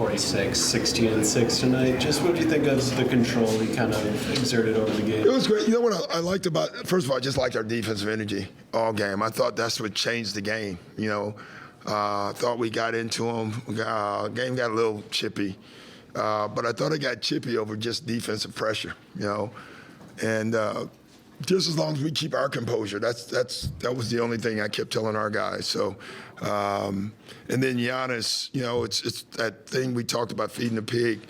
46, 16-6 tonight. Just what do you think of the control he kind of exerted over the game? It was great. You know what I liked about, first of all, I just liked our defensive energy all game. I thought that's what changed the game. I thought we got into them. Game got a little chippy. But I thought it got chippy over just defensive pressure, And just as long as we keep our composure, that was the only thing I kept telling our guys. So, and then Giannis, it's that thing we talked about, feeding the pig.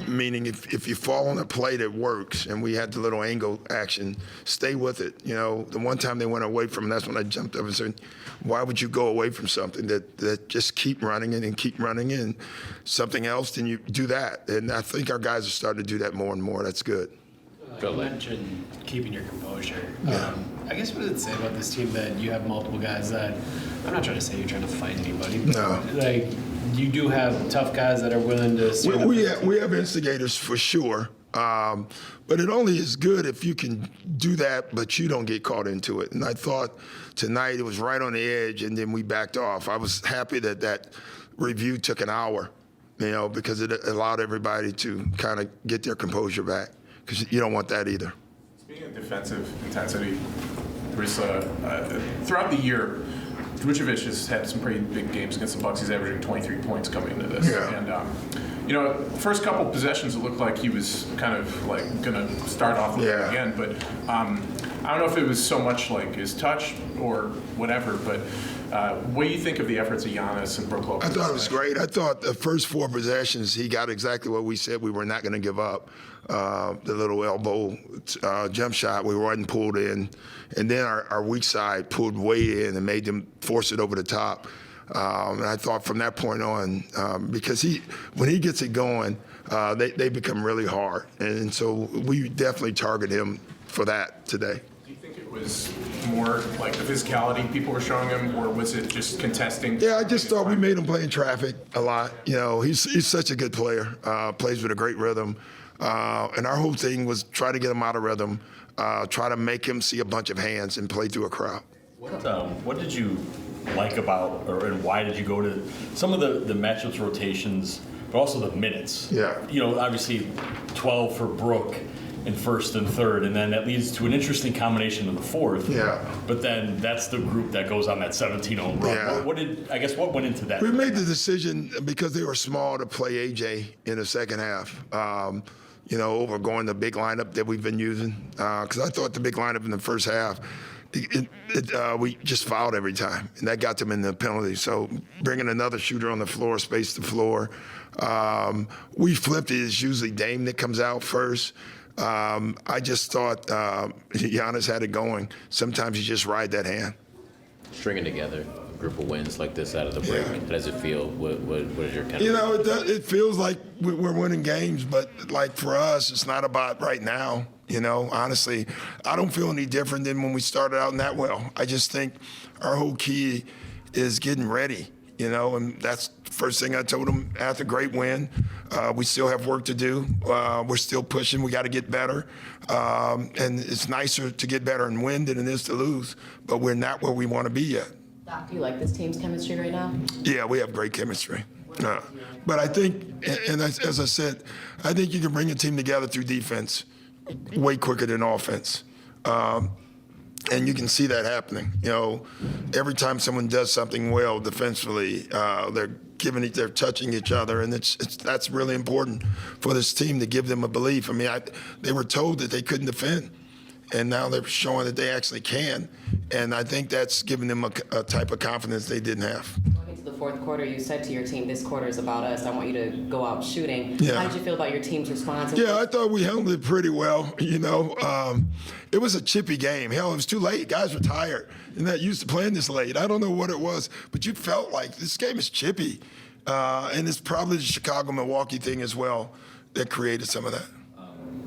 Meaning if you fall on a play that works, and we had the little angle action, stay with it. The one time they went away from it, that's when I jumped up and said, why would you go away from something that just keep running it and keep running it, and something else, then you do that. And I think our guys are starting to do that more and more. That's good. You mentioned keeping your composure. I guess what does it say about this team that you have multiple guys that, I'm not trying to say you're trying to fight anybody, but No. You do have tough guys that are willing to swing. We have instigators for sure, but it only is good if you can do that, but you don't get caught into it. And I thought tonight it was right on the edge, and then we backed off. I was happy that review took an hour, because it allowed everybody to kind of get their composure back, because you don't want that either. Speaking of defensive intensity, there's throughout the year, Vucevic has had some pretty big games against the Bucks. He's averaging 23 points coming into this. Yeah. And, first couple possessions, it looked like he was kind of like going to start off with it again. But I don't know if it was so much like his touch or whatever, but what do you think of the efforts of Giannis and Brook Lopez? I thought it was great. I thought the first 4 possessions, he got exactly what we said we were not going to give up. The little elbow jump shot, we wasn't pulled in. And then our weak side pulled way in and made them force it over the top. And I thought from that point on, because when he gets it going, they become really hard. And so we definitely target him for that today. Do you think it was more like the physicality people were showing him, or was it just contesting? Yeah, I just thought we made him play in traffic a lot. He's such a good player, plays with a great rhythm. And our whole thing was try to get him out of rhythm, try to make him see a bunch of hands and play through a crowd. What did you like about, and why did you go to some of the matchups rotations, but also the minutes? Yeah. Obviously 12 for Brook in first and third, and then that leads to an interesting combination in the fourth. Yeah. But then that's the group that goes on that 17-0 run. Yeah. What went into that? We made the decision because they were small to play AJ in the second half. Over going the big lineup that we've been using. Because I thought the big lineup in the first half, we just fouled every time, and that got them in the penalty. So bringing another shooter on the floor, space the floor. We flipped it. It's usually Dame that comes out first. I just thought Giannis had it going. Sometimes you just ride that hand. Stringing together a group of wins like this out of the break, How does it feel? What is your kind of... It feels like we're winning games, but like for us, it's not about right now. Honestly, I don't feel any different than when we started out in that well. I just think our whole key is getting ready, and that's the first thing I told them after a great win. We still have work to do. We're still pushing. We got to get better. And it's nicer to get better and win than it is to lose, but we're not where we want to be yet. Doc, do you like this team's chemistry right now? Yeah, we have great chemistry. But I think, and as I said, I think you can bring a team together through defense way quicker than offense. And you can see that happening. Every time someone does something well defensively, they're touching each other, and that's really important for this team to give them a belief. I mean, they were told that they couldn't defend, and now they're showing that they actually can. And I think that's giving them a type of confidence they didn't have. Going into the fourth quarter, you said to your team, this quarter is about us. I want you to go out shooting. Yeah. How did you feel about your team's response? Yeah, I thought we handled it pretty well. It was a chippy game. Hell, it was too late. Guys were tired. They're not used to playing this late. I don't know what it was, but you felt like this game is chippy. And it's probably the Chicago-Milwaukee thing as well that created some of that.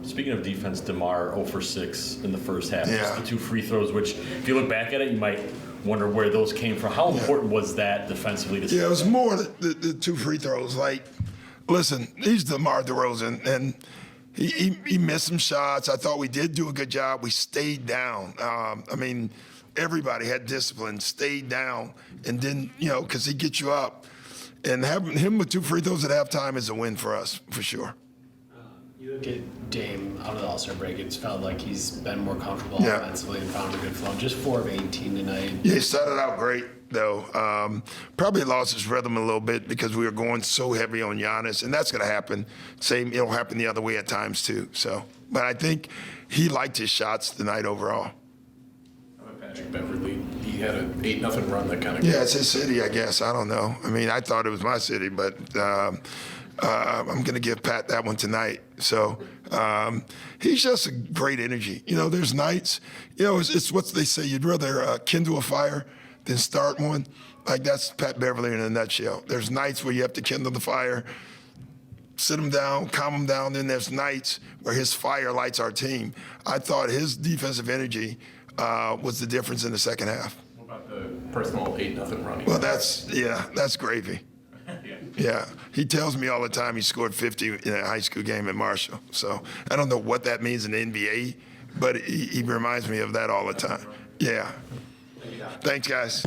Speaking of defense, DeMar 0 for 6 in the first half. Yeah. Just the 2 free throws, which if you look back at it, you might wonder where those came from. How important was that defensively? Yeah, it was more the 2 free throws. Like, listen, he's DeMar DeRozan, and he missed some shots. I thought we did do a good job. We stayed down. Everybody had discipline, stayed down, and then, because he gets you up. And having him with 2 free throws at halftime is a win for us, for sure. You look at Dame out of the All-Star break, it's felt like he's been more comfortable Yeah. offensively and found a good flow. Just 4 of 18 tonight. Yeah, he started out great, though. Probably lost his rhythm a little bit because we were going so heavy on Giannis, and that's going to happen. It'll happen the other way at times, too. So, but I think he liked his shots tonight overall. Patrick Beverly, he had an 8-0 run that kind of. Yeah, it's his city, I guess. I don't know. I mean, I thought it was my city, but I'm going to give Pat that one tonight. So he's just a great energy. You know, there's nights, you know, it's what they say, you'd rather kindle a fire than start one. Like, that's Pat Beverly in a nutshell. There's nights where you have to kindle the fire, sit him down, calm him down. Then there's nights where his fire lights our team. I thought his defensive energy was the difference in the second half. What about the personal 8-0 run? Well, that's gravy. Yeah, he tells me all the time he scored 50 in a high school game at Marshall. So I don't know what that means in the NBA, but he reminds me of that all the time. Yeah. Thanks, guys.